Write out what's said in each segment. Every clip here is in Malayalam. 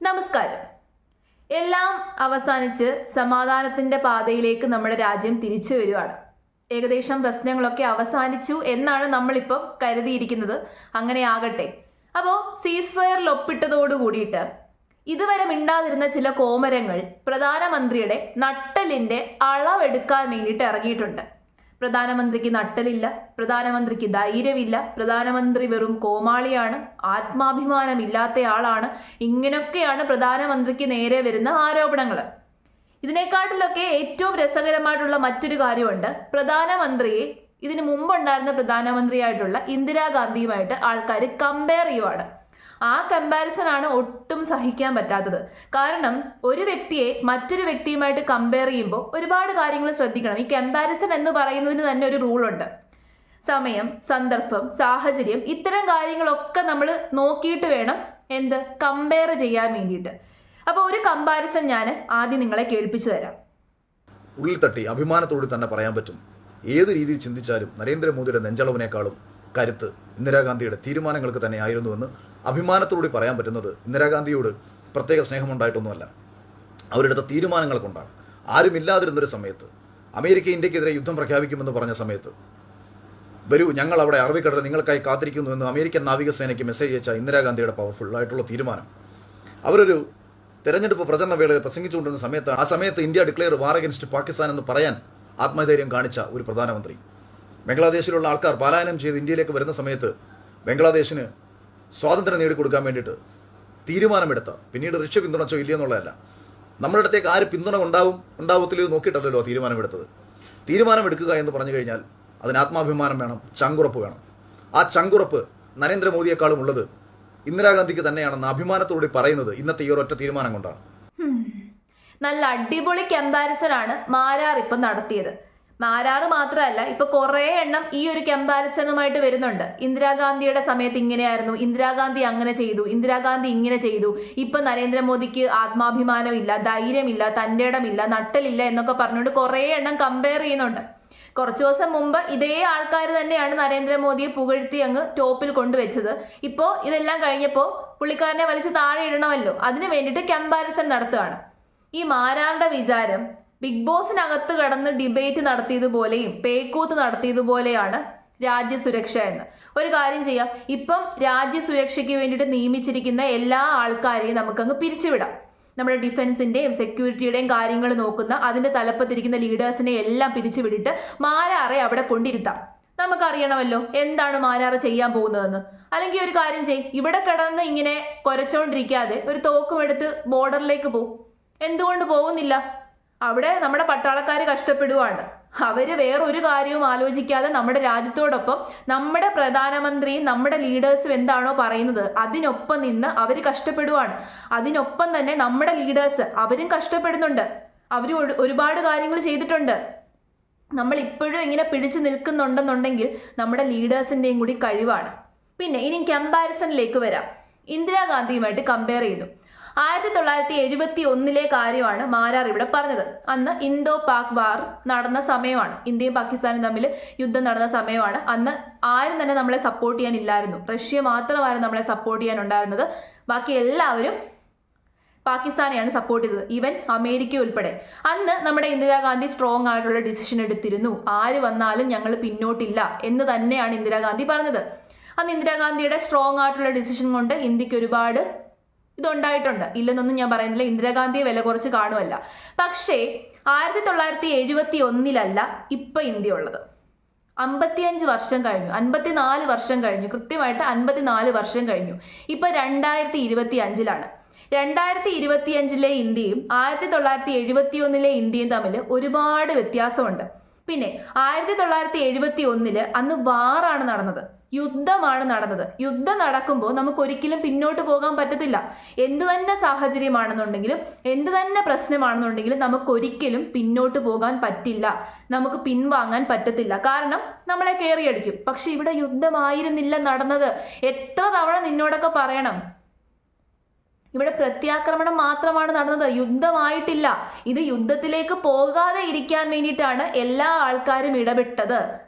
നമസ്കാരം. എല്ലാം അവസാനിച്ച് സമാധാനത്തിന്റെ പാതയിലേക്ക് നമ്മുടെ രാജ്യം തിരിച്ചു വരുവാണ്. ഏകദേശം പ്രശ്നങ്ങളൊക്കെ അവസാനിച്ചു എന്നാണ് നമ്മളിപ്പം കരുതിയിരിക്കുന്നത്. അങ്ങനെ ആകട്ടെ. അപ്പോൾ സീസ് ഫയറിൽ ഒപ്പിട്ടതോടുകൂടിയിട്ട് ഇതുവരെ മിണ്ടാതിരുന്ന ചില കോമരങ്ങൾ പ്രധാനമന്ത്രിയുടെ നട്ടലിന്റെ അളവെടുക്കാൻ വേണ്ടിയിട്ട് ഇറങ്ങിയിട്ടുണ്ട്. പ്രധാനമന്ത്രിക്ക് നട്ടലില്ല, പ്രധാനമന്ത്രിക്ക് ധൈര്യമില്ല, പ്രധാനമന്ത്രി വെറും കോമാളിയാണ്, ആത്മാഭിമാനമില്ലാത്ത ആളാണ്. ഇങ്ങനെയൊക്കെയാണ് പ്രധാനമന്ത്രിക്ക് നേരെ വരുന്ന ആരോപണങ്ങൾ. ഇതിനെക്കാട്ടിലൊക്കെ ഏറ്റവും രസകരമായിട്ടുള്ള മറ്റൊരു കാര്യമുണ്ട്. പ്രധാനമന്ത്രിയെ ഇതിനു മുമ്പുണ്ടായിരുന്ന പ്രധാനമന്ത്രിയായിട്ടുള്ള ഇന്ദിരാഗാന്ധിയുമായിട്ട് ആൾക്കാർ കമ്പയർ ചെയ്യുവാണ്. ആ കമ്പാരിസൺ ആണ് ഒട്ടും സഹിക്കാൻ പറ്റാത്തത്. കാരണം ഒരു വ്യക്തിയെ മറ്റൊരു വ്യക്തിയുമായിട്ട് കമ്പയർ ചെയ്യുമ്പോൾ ഒരുപാട് കാര്യങ്ങൾ ശ്രദ്ധിക്കണം. ഈ കമ്പാരിസൺ എന്ന് പറയുന്നതിന് തന്നെ ഒരു റൂളുണ്ട്. സമയം, സന്ദർഭം, സാഹചര്യം, ഇത്തരം കാര്യങ്ങളൊക്കെ നമ്മൾ നോക്കിയിട്ട് വേണം കമ്പയർ ചെയ്യാൻ വേണ്ടിയിട്ട്. അപ്പോൾ ഒരു കമ്പാരിസൺ ഞാൻ ആദ്യം നിങ്ങളെ കേൾപ്പിച്ചു തരാം. ഉള്ളിൽ തട്ടി അഭിമാനത്തോട് തന്നെ പറയാൻ പറ്റും, ഏത് രീതിയിൽ ചിന്തിച്ചാലും നരേന്ദ്രമോദിയുടെ നെഞ്ചളവിനേക്കാളും കരുത്ത് ഇന്ദിരാഗാന്ധിയുടെ തീരുമാനങ്ങൾക്ക് തന്നെ ആയിരുന്നുവെന്ന് അഭിമാനത്തോടെ പറയാൻ പറ്റുന്നത് ഇന്ദിരാഗാന്ധിയോട് പ്രത്യേക സ്നേഹമുണ്ടായിട്ടൊന്നുമല്ല, അവരെടുത്ത തീരുമാനങ്ങൾ കൊണ്ടാണ്. ആരുമില്ലാതിരുന്നൊരു സമയത്ത്, അമേരിക്ക ഇന്ത്യക്കെതിരെ യുദ്ധം പ്രഖ്യാപിക്കുമെന്ന് പറഞ്ഞ സമയത്ത്, വരൂ ഞങ്ങൾ അവിടെ അറബിക്കടലിൽ നിങ്ങൾക്കായി കാത്തിരിക്കുന്നുവെന്ന് അമേരിക്കൻ നാവികസേനയ്ക്ക് മെസ്സേജ് അയച്ച ഇന്ദിരാഗാന്ധിയുടെ പവർഫുൾ ആയിട്ടുള്ള തീരുമാനം, അവരൊരു തെരഞ്ഞെടുപ്പ് പ്രചരണ വേളയിൽ പ്രസംഗിച്ചുകൊണ്ടിരുന്ന സമയത്ത് ആ സമയത്ത് India declare war against Pakistan എന്ന് പറയാൻ ആത്മധൈര്യം കാണിച്ച ഒരു പ്രധാനമന്ത്രി, ബംഗ്ലാദേശിലുള്ള ആൾക്കാർ പലായനം ചെയ്ത് ഇന്ത്യയിലേക്ക് വരുന്ന സമയത്ത് ബംഗ്ലാദേശിന് സ്വാതന്ത്ര്യം നേടിക്കൊടുക്കാൻ വേണ്ടിയിട്ട് തീരുമാനമെടുത്ത, പിന്നീട് റഷ്യ പിന്തുണച്ചോ ഇല്ലയെന്നുള്ളതല്ല, നമ്മുടെ അടുത്തേക്ക് ആര് പിന്തുണ ഉണ്ടാവത്തില്ലയോ നോക്കിയിട്ടല്ലോ തീരുമാനമെടുത്തത്. തീരുമാനമെടുക്കുക എന്ന് പറഞ്ഞു കഴിഞ്ഞാൽ അതിന് ആത്മാഭിമാനം വേണം, ചങ്കുറപ്പ് വേണം. ആ ചങ്കുറപ്പ് നരേന്ദ്രമോദിയെക്കാളും ഉള്ളത് ഇന്ദിരാഗാന്ധിക്ക് തന്നെയാണെന്ന് അഭിമാനത്തോടെ പറയുന്നത് ഇന്നത്തെ ഈ ഒരൊറ്റ തീരുമാനം കൊണ്ടാണ്. നല്ല അടിപൊളി കമ്പാരിസൺ ആണ് മാരാർ ഇപ്പം നടത്തിയത്. മാരാറ് മാത്രമല്ല, ഇപ്പൊ കുറെ എണ്ണം ഈ ഒരു കമ്പാരിസണുമായിട്ട് വരുന്നുണ്ട്. ഇന്ദിരാഗാന്ധിയുടെ സമയത്ത് ഇങ്ങനെയായിരുന്നു, ഇന്ദിരാഗാന്ധി അങ്ങനെ ചെയ്തു, ഇന്ദിരാഗാന്ധി ഇങ്ങനെ ചെയ്തു, ഇപ്പൊ നരേന്ദ്രമോദിക്ക് ആത്മാഭിമാനമില്ല, ധൈര്യമില്ല, തന്റെ ഇടമില്ല, നട്ടലില്ല എന്നൊക്കെ പറഞ്ഞുകൊണ്ട് കുറെ എണ്ണം കമ്പയർ ചെയ്യുന്നുണ്ട്. കുറച്ചു ദിവസം മുമ്പ് ഇതേ ആൾക്കാർ തന്നെയാണ് നരേന്ദ്രമോദിയെ പുകഴ്ത്തി അങ്ങ് ടോപ്പിൽ കൊണ്ടുവച്ചത്. ഇപ്പോൾ ഇതെല്ലാം കഴിഞ്ഞപ്പോൾ പുള്ളിക്കാരനെ വലിച്ച് താഴെ ഇടണമല്ലോ, അതിന് വേണ്ടിയിട്ട് കമ്പാരിസൺ നടത്തുകയാണ്. ഈ മാരാറുടെ വിചാരം ബിഗ് ബോസിനകത്ത് കടന്ന് ഡിബേറ്റ് നടത്തിയതുപോലെയും പേക്കൂത്ത് നടത്തിയതുപോലെയാണ് രാജ്യസുരക്ഷ എന്ന്. ഒരു കാര്യം ചെയ്യാം, ഇപ്പം രാജ്യസുരക്ഷയ്ക്ക് വേണ്ടിയിട്ട് നിയമിച്ചിരിക്കുന്ന എല്ലാ ആൾക്കാരെയും നമുക്കങ്ങ് പിരിച്ചുവിടാം. നമ്മുടെ ഡിഫൻസിന്റെയും സെക്യൂരിറ്റിയുടെയും കാര്യങ്ങൾ നോക്കുന്ന അതിന്റെ തലപ്പത്തിരിക്കുന്ന ലീഡേഴ്സിനെ എല്ലാം പിരിച്ചുവിട്ടിട്ട് മാരാറെ അവിടെ കൊണ്ടിരുത്താം. നമുക്കറിയണമല്ലോ എന്താണ് മാരാറ് ചെയ്യാൻ പോകുന്നതെന്ന്. അല്ലെങ്കിൽ ഒരു കാര്യം ചെയ്യും, ഇവിടെ കിടന്ന് ഇങ്ങനെ കുരച്ചോണ്ടിരിക്കാതെ ഒരു തോക്കുമെടുത്ത് ബോർഡറിലേക്ക് പോകും. എന്തുകൊണ്ട് പോകുന്നില്ല? അവിടെ നമ്മുടെ പട്ടാളക്കാർ കഷ്ടപ്പെടുവാണ്. അവര് വേറൊരു കാര്യവും ആലോചിക്കാതെ നമ്മുടെ രാജ്യത്തോടൊപ്പം നമ്മുടെ പ്രധാനമന്ത്രിയും നമ്മുടെ ലീഡേഴ്സും എന്താണോ പറയുന്നത് അതിനൊപ്പം നിന്ന് അവർ കഷ്ടപ്പെടുവാണ്. അതിനൊപ്പം തന്നെ നമ്മുടെ ലീഡേഴ്സ് അവരും കഷ്ടപ്പെടുന്നുണ്ട്. അവർ ഒരുപാട് കാര്യങ്ങൾ ചെയ്തിട്ടുണ്ട്. നമ്മൾ ഇപ്പോഴും ഇങ്ങനെ പിടിച്ചു നിൽക്കുന്നുണ്ടെന്നുണ്ടെങ്കിൽ നമ്മുടെ ലീഡേഴ്സിന്റെയും കൂടി കഴിവാണ്. പിന്നെ ഇനി കമ്പാരിസണിലേക്ക് വരാം. ഇന്ദിരാഗാന്ധിയുമായിട്ട് കമ്പയർ ചെയ്തു. 1971 കാര്യമാണ് മാരാർ ഇവിടെ പറഞ്ഞത്. അന്ന് ഇന്തോ പാക് വാർ നടന്ന സമയമാണ്, ഇന്ത്യയും പാകിസ്ഥാനും തമ്മിൽ യുദ്ധം നടന്ന സമയമാണ്. അന്ന് ആരും തന്നെ നമ്മളെ സപ്പോർട്ട് ചെയ്യാനില്ലായിരുന്നു. റഷ്യ മാത്രമായിരുന്നു നമ്മളെ സപ്പോർട്ട് ചെയ്യാനുണ്ടായിരുന്നത്. ബാക്കി എല്ലാവരും പാകിസ്ഥാനെയാണ് സപ്പോർട്ട് ചെയ്തത്, ഈവൻ അമേരിക്ക ഉൾപ്പെടെ. അന്ന് നമ്മുടെ ഇന്ദിരാഗാന്ധി സ്ട്രോങ് ആയിട്ടുള്ള ഡിസിഷൻ എടുത്തിരുന്നു. ആര് വന്നാലും ഞങ്ങൾ പിന്നോട്ടില്ല എന്ന് തന്നെയാണ് ഇന്ദിരാഗാന്ധി പറഞ്ഞത്. അന്ന് ഇന്ദിരാഗാന്ധിയുടെ സ്ട്രോങ് ആയിട്ടുള്ള ഡിസിഷൻ കൊണ്ട് ഇന്ത്യക്ക് ഒരുപാട് ഇതുണ്ടായിട്ടുണ്ട്, ഇല്ലെന്നൊന്നും ഞാൻ പറയുന്നില്ല. ഇന്ദിരാഗാന്ധിയെ വില കുറച്ച് കാണുമല്ല. പക്ഷേ 1971 ഇപ്പൊ ഇന്ത്യ ഉള്ളത്. 55 വർഷം കഴിഞ്ഞു, 54 വർഷം കഴിഞ്ഞു, കൃത്യമായിട്ട് 54 വർഷം കഴിഞ്ഞു. ഇപ്പൊ 2025 2025 ഇന്ത്യയും 1971 ഇന്ത്യയും തമ്മിൽ ഒരുപാട് വ്യത്യാസമുണ്ട്. പിന്നെ 1971 അന്ന് വാറാണ് നടന്നത്, യുദ്ധമാണ് നടന്നത്. യുദ്ധം നടക്കുമ്പോൾ നമുക്ക് ഒരിക്കലും പിന്നോട്ട് പോകാൻ പറ്റത്തില്ല. എന്ത് തന്നെ സാഹചര്യമാണെന്നുണ്ടെങ്കിലും എന്ത് തന്നെ പ്രശ്നമാണെന്നുണ്ടെങ്കിലും നമുക്ക് ഒരിക്കലും പിന്നോട്ട് പോകാൻ പറ്റില്ല, നമുക്ക് പിൻവാങ്ങാൻ പറ്റത്തില്ല. കാരണം നമ്മളെ കയറിയടിക്കും. പക്ഷെ ഇവിടെ യുദ്ധമായിരുന്നില്ല നടന്നത്. എത്ര തവണ നിന്നോടൊക്കെ പറയണം, ഇവിടെ പ്രത്യാക്രമണം മാത്രമാണ് നടന്നത്, യുദ്ധമായിട്ടില്ല. ഇത് യുദ്ധത്തിലേക്ക് പോകാതെ ഇരിക്കാൻ വേണ്ടിയിട്ടാണ് എല്ലാ ആൾക്കാരും ഇടപെട്ടത്.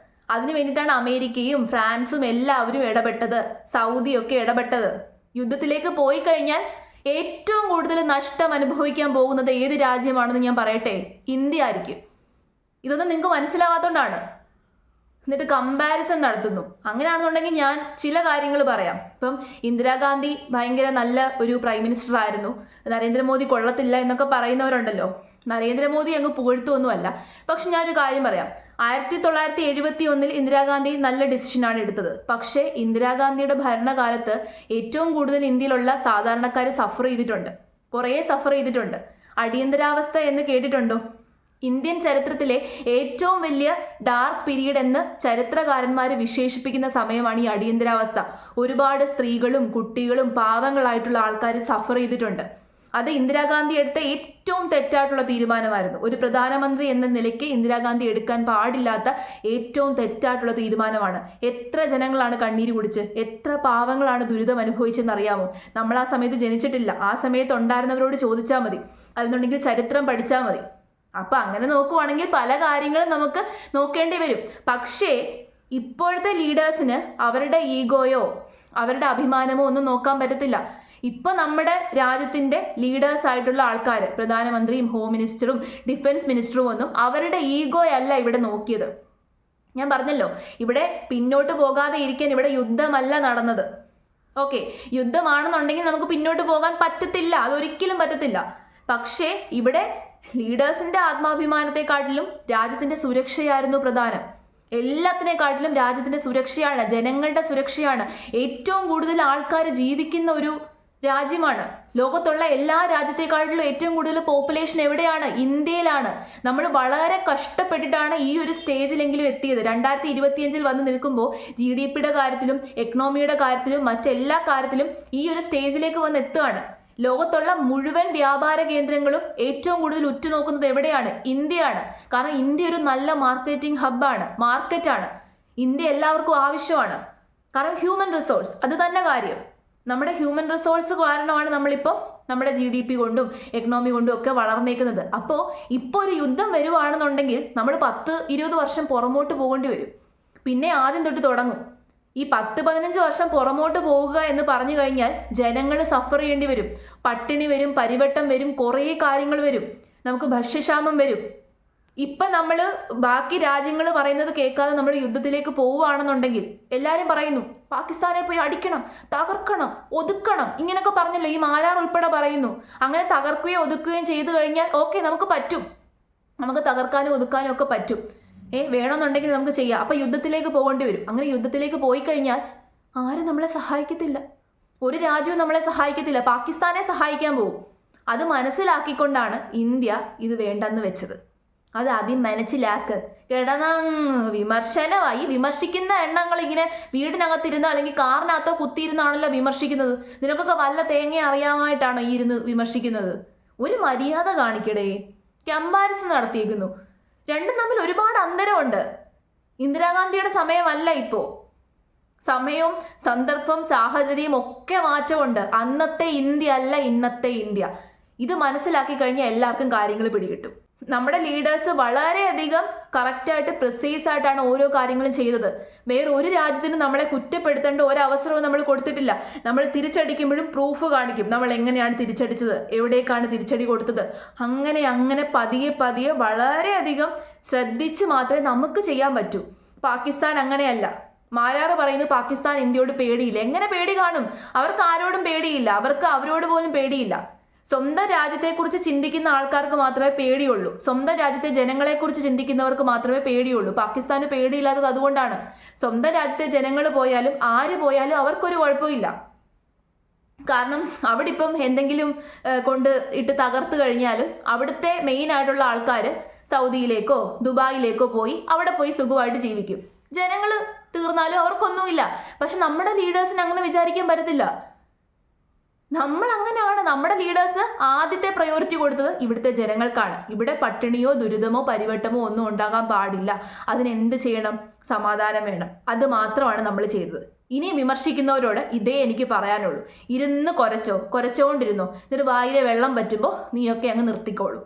അതിനു വേണ്ടിയിട്ടാണ് അമേരിക്കയും ഫ്രാൻസും എല്ലാവരും ഇടപെട്ടത്, സൗദിയൊക്കെ ഇടപെട്ടത്. യുദ്ധത്തിലേക്ക് പോയി കഴിഞ്ഞാൽ ഏറ്റവും കൂടുതൽ നഷ്ടം അനുഭവിക്കാൻ പോകുന്നത് ഏത് രാജ്യമാണെന്ന് ഞാൻ പറയട്ടെ, ഇന്ത്യ ആയിരിക്കും. ഇതൊന്നും നിങ്ങൾക്ക് മനസ്സിലാവാത്തതുകൊണ്ടാണ്. എന്നിട്ട് കമ്പാരിസൺ നടത്തുന്നു. അങ്ങനെയാണെന്നുണ്ടെങ്കിൽ ഞാൻ ചില കാര്യങ്ങൾ പറയാം. ഇപ്പം ഇന്ദിരാഗാന്ധി ഭയങ്കര നല്ല ഒരു പ്രൈം മിനിസ്റ്റർ ആയിരുന്നു, നരേന്ദ്രമോദി കൊള്ളത്തില്ല എന്നൊക്കെ പറയുന്നവരുണ്ടല്ലോ. നരേന്ദ്രമോദി അങ്ങ് പുകഴ്ത്തുമൊന്നുമല്ല. പക്ഷെ ഞാനൊരു കാര്യം പറയാം. 1971 ഇന്ദിരാഗാന്ധി നല്ല ഡിസിഷനാണ് എടുത്തത്. പക്ഷേ ഇന്ദിരാഗാന്ധിയുടെ ഭരണകാലത്ത് ഏറ്റവും കൂടുതൽ ഇന്ത്യയിലുള്ള സാധാരണക്കാർ സഫർ ചെയ്തിട്ടുണ്ട്, കുറേ സഫർ ചെയ്തിട്ടുണ്ട്. അടിയന്തരാവസ്ഥ എന്ന് കേട്ടിട്ടുണ്ടോ? ഇന്ത്യൻ ചരിത്രത്തിലെ ഏറ്റവും വലിയ ഡാർക്ക് പീരീഡ് എന്ന് ചരിത്രകാരന്മാർ വിശേഷിപ്പിക്കുന്ന സമയമാണ് ഈ അടിയന്തരാവസ്ഥ. ഒരുപാട് സ്ത്രീകളും കുട്ടികളും പാവങ്ങളായിട്ടുള്ള ആൾക്കാർ സഫർ ചെയ്തിട്ടുണ്ട്. അത് ഇന്ദിരാഗാന്ധി എടുത്ത ഏറ്റവും തെറ്റായിട്ടുള്ള തീരുമാനമായിരുന്നു. ഒരു പ്രധാനമന്ത്രി എന്ന നിലയ്ക്ക് ഇന്ദിരാഗാന്ധി എടുക്കാൻ പാടില്ലാത്ത ഏറ്റവും തെറ്റായിട്ടുള്ള തീരുമാനമാണ്. എത്ര ജനങ്ങളാണ് കണ്ണീര് കുടിച്ച്, എത്ര പാവങ്ങളാണ് ദുരിതം അനുഭവിച്ചെന്ന് അറിയാമോ? നമ്മൾ ആ സമയത്ത് ജനിച്ചിട്ടില്ല. ആ സമയത്ത് ഉണ്ടായിരുന്നവരോട് ചോദിച്ചാൽ മതി, അല്ലെന്നുണ്ടെങ്കിൽ ചരിത്രം പഠിച്ചാൽ മതി. അപ്പൊ അങ്ങനെ നോക്കുവാണെങ്കിൽ പല കാര്യങ്ങളും നമുക്ക് നോക്കേണ്ടി വരും. പക്ഷേ ഇപ്പോഴത്തെ ലീഡേഴ്സിന് അവരുടെ ഈഗോയോ അവരുടെ അഭിമാനമോ ഒന്നും നോക്കാൻ പറ്റത്തില്ല. ഇപ്പൊ നമ്മുടെ രാജ്യത്തിന്റെ ലീഡേഴ്സ് ആയിട്ടുള്ള ആൾക്കാർ, പ്രധാനമന്ത്രിയും ഹോം മിനിസ്റ്ററും ഡിഫൻസ് മിനിസ്റ്ററും ഒന്നും അവരുടെ ഈഗോയല്ല ഇവിടെ നോക്കിയത്. ഞാൻ പറഞ്ഞല്ലോ, ഇവിടെ പിന്നോട്ട് പോകാതെ ഇരിക്കാൻ ഇവിടെ യുദ്ധമല്ല നടന്നത്. ഓക്കെ, യുദ്ധമാണെന്നുണ്ടെങ്കിൽ നമുക്ക് പിന്നോട്ട് പോകാൻ പറ്റത്തില്ല, അതൊരിക്കലും പറ്റത്തില്ല. പക്ഷേ ഇവിടെ ലീഡേഴ്സിന്റെ ആത്മാഭിമാനത്തെക്കാട്ടിലും രാജ്യത്തിന്റെ സുരക്ഷയായിരുന്നു പ്രധാനം. എല്ലാത്തിനെക്കാട്ടിലും രാജ്യത്തിന്റെ സുരക്ഷയാണ്, ജനങ്ങളുടെ സുരക്ഷയാണ്. ഏറ്റവും കൂടുതൽ ആൾക്കാർ ജീവിക്കുന്ന ഒരു രാജ്യമാണ്. ലോകത്തുള്ള എല്ലാ രാജ്യത്തെക്കാട്ടിലും ഏറ്റവും കൂടുതൽ പോപ്പുലേഷൻ എവിടെയാണ്? ഇന്ത്യയിലാണ്. നമ്മൾ വളരെ കഷ്ടപ്പെട്ടിട്ടാണ് ഈ ഒരു സ്റ്റേജിലെങ്കിലും എത്തിയത്. 2025 വന്ന് നിൽക്കുമ്പോൾ GDPയുടെ കാര്യത്തിലും എക്കണോമിയുടെ കാര്യത്തിലും മറ്റെല്ലാ കാര്യത്തിലും ഈ ഒരു സ്റ്റേജിലേക്ക് വന്ന് എത്തുകയാണ്. ലോകത്തുള്ള മുഴുവൻ വ്യാപാര കേന്ദ്രങ്ങളും ഏറ്റവും കൂടുതൽ ഉറ്റുനോക്കുന്നത് എവിടെയാണ്? ഇന്ത്യയാണ്. കാരണം ഇന്ത്യ ഒരു നല്ല മാർക്കറ്റിംഗ് ഹബ്ബാണ്, മാർക്കറ്റാണ്. ഇന്ത്യ എല്ലാവർക്കും ആവശ്യമാണ്. കാരണം ഹ്യൂമൻ റിസോഴ്സ്, അത് തന്നെ കാര്യം. നമ്മുടെ ഹ്യൂമൻ റിസോഴ്സ് കാരണമാണ് നമ്മളിപ്പോൾ നമ്മുടെ GDP കൊണ്ടും എക്കണോമി കൊണ്ടും ഒക്കെ വളർന്നേക്കുന്നത്. അപ്പോൾ ഇപ്പോൾ ഒരു യുദ്ധം വരുവാണെന്നുണ്ടെങ്കിൽ നമ്മൾ 10-20 വർഷം പുറമോട്ട് പോകേണ്ടി വരും. പിന്നെ ആദ്യം തൊട്ട് തുടങ്ങും. ഈ 10-15 വർഷം പുറമോട്ട് പോകുക എന്ന് പറഞ്ഞു കഴിഞ്ഞാൽ ജനങ്ങൾ സഫർ ചെയ്യേണ്ടി വരും. പട്ടിണി വരും, പരിവട്ടം വരും, കുറേ കാര്യങ്ങൾ വരും. നമുക്ക് ഭക്ഷ്യക്ഷാമം വരും. ഇപ്പം നമ്മൾ ബാക്കി രാജ്യങ്ങൾ പറയുന്നത് കേൾക്കാതെ നമ്മൾ യുദ്ധത്തിലേക്ക് പോവുകയാണെന്നുണ്ടെങ്കിൽ എല്ലാവരും പറയുന്നു പാകിസ്ഥാനെ പോയി അടിക്കണം, തകർക്കണം, ഒതുക്കണം, ഇങ്ങനെയൊക്കെ പറഞ്ഞല്ലോ. ഈ മാരാർ ഉൾപ്പെടെ പറയുന്നു. അങ്ങനെ തകർക്കുകയും ഒതുക്കുകയും ചെയ്തു കഴിഞ്ഞാൽ ഓക്കെ, നമുക്ക് പറ്റും, നമുക്ക് തകർക്കാനും ഒതുക്കാനും ഒക്കെ പറ്റും. വേണമെന്നുണ്ടെങ്കിൽ നമുക്ക് ചെയ്യാം. അപ്പം യുദ്ധത്തിലേക്ക് പോകേണ്ടി വരും. അങ്ങനെ യുദ്ധത്തിലേക്ക് പോയി കഴിഞ്ഞാൽ ആരും നമ്മളെ സഹായിക്കത്തില്ല, ഒരു രാജ്യവും നമ്മളെ സഹായിക്കത്തില്ല. പാകിസ്ഥാനെ സഹായിക്കാൻ പോകും. അത് മനസ്സിലാക്കിക്കൊണ്ടാണ് ഇന്ത്യ ഇത് വേണ്ടെന്ന് വെച്ചത്. അത് ആദ്യം മനസ്സിലാക്ക്. വിമർശനമായി വിമർശിക്കുന്ന എണ്ണങ്ങൾ ഇങ്ങനെ വീടിനകത്തിരുന്ന് അല്ലെങ്കിൽ കാറിനകത്തോ കുത്തിയിരുന്നാണല്ലോ വിമർശിക്കുന്നത്. നിനക്കൊക്കെ വല്ല തേങ്ങ അറിയാമായിട്ടാണോ ഈ ഇരുന്ന് വിമർശിക്കുന്നത്? ഒരു മര്യാദ കാണിക്കടേ. കമ്പാരിസൺ നടത്തിയിരിക്കുന്നു. രണ്ടും തമ്മിൽ ഒരുപാട് അന്തരമുണ്ട്. ഇന്ദിരാഗാന്ധിയുടെ സമയമല്ല ഇപ്പോൾ. സമയവും സന്ദർഭം സാഹചര്യം ഒക്കെ മാറ്റമുണ്ട്. അന്നത്തെ ഇന്ത്യ അല്ല ഇന്നത്തെ ഇന്ത്യ. ഇത് മനസ്സിലാക്കി കഴിഞ്ഞാൽ എല്ലാവർക്കും കാര്യങ്ങൾ പിടികിട്ടും. നമ്മുടെ ലീഡേഴ്സ് വളരെയധികം കറക്റ്റായിട്ട് പ്രിസൈസ് ആയിട്ടാണ് ഓരോ കാര്യങ്ങളും ചെയ്തത്. വേറെ ഒരു രാജ്യത്തിനും നമ്മളെ കുറ്റപ്പെടുത്തേണ്ട ഒരവസരവും നമ്മൾ കൊടുത്തിട്ടില്ല. നമ്മൾ തിരിച്ചടിക്കുമ്പോഴും പ്രൂഫ് കാണിക്കും, നമ്മൾ എങ്ങനെയാണ് തിരിച്ചടിച്ചത്, എവിടേക്കാണ് തിരിച്ചടി കൊടുത്തത്. അങ്ങനെ പതിയെ പതിയെ വളരെയധികം ശ്രദ്ധിച്ച് മാത്രമേ നമുക്ക് ചെയ്യാൻ പറ്റൂ. പാകിസ്ഥാൻ അങ്ങനെയല്ല. മാരാറ് പറയുന്നു പാകിസ്ഥാൻ ഇന്ത്യയോട് പേടിയില്ല. എങ്ങനെ പേടി കാണും? അവർക്ക് ആരോടും പേടിയില്ല. അവർക്ക് അവരോട് പോലും പേടിയില്ല. സ്വന്തം രാജ്യത്തെക്കുറിച്ച് ചിന്തിക്കുന്ന ആൾക്കാർക്ക് മാത്രമേ പേടിയുള്ളൂ. സ്വന്തം രാജ്യത്തെ ജനങ്ങളെക്കുറിച്ച് ചിന്തിക്കുന്നവർക്ക് മാത്രമേ പേടിയുള്ളൂ. പാകിസ്ഥാന് പേടിയില്ലാത്തത് അതുകൊണ്ടാണ്. സ്വന്തം രാജ്യത്തെ ജനങ്ങൾ പോയാലും ആര് പോയാലും അവർക്കൊരു കുഴപ്പമില്ല. കാരണം അവിടെ ഇപ്പം എന്തെങ്കിലും കൊണ്ട് ഇട്ട് തകർത്ത് കഴിഞ്ഞാലും അവിടുത്തെ മെയിൻ ആയിട്ടുള്ള ആൾക്കാർ സൗദിയിലേക്കോ ദുബായിലേക്കോ പോയി അവിടെ പോയി സുഖമായിട്ട് ജീവിക്കും. ജനങ്ങൾ തീർന്നാലും അവർക്കൊന്നുമില്ല. പക്ഷെ നമ്മുടെ ലീഡേഴ്സിന് അങ്ങനെ വിചാരിക്കാൻ പറ്റത്തില്ല. നമ്മൾ അങ്ങനെയാണ്. നമ്മുടെ ലീഡേഴ്സ് ആദ്യത്തെ പ്രയോറിറ്റി കൊടുത്തത് ഇവിടുത്തെ ജനങ്ങൾക്കാണ്. ഇവിടെ പട്ടിണിയോ ദുരിതമോ പരിവട്ടമോ ഒന്നും ഉണ്ടാകാൻ പാടില്ല. അതിനെന്ത് ചെയ്യണം? സമാധാനം വേണം. അത് മാത്രമാണ് നമ്മൾ ചെയ്തത്. ഇനി വിമർശിക്കുന്നവരോട് ഇതേ എനിക്ക് പറയാനുള്ളൂ. ഇരുന്ന് കുരച്ചോണ്ടിരുന്നോ. എന്നിട്ട് വായിലെ വെള്ളം പറ്റുമ്പോൾ നീയൊക്കെ അങ്ങ് നിർത്തിക്കോളൂ.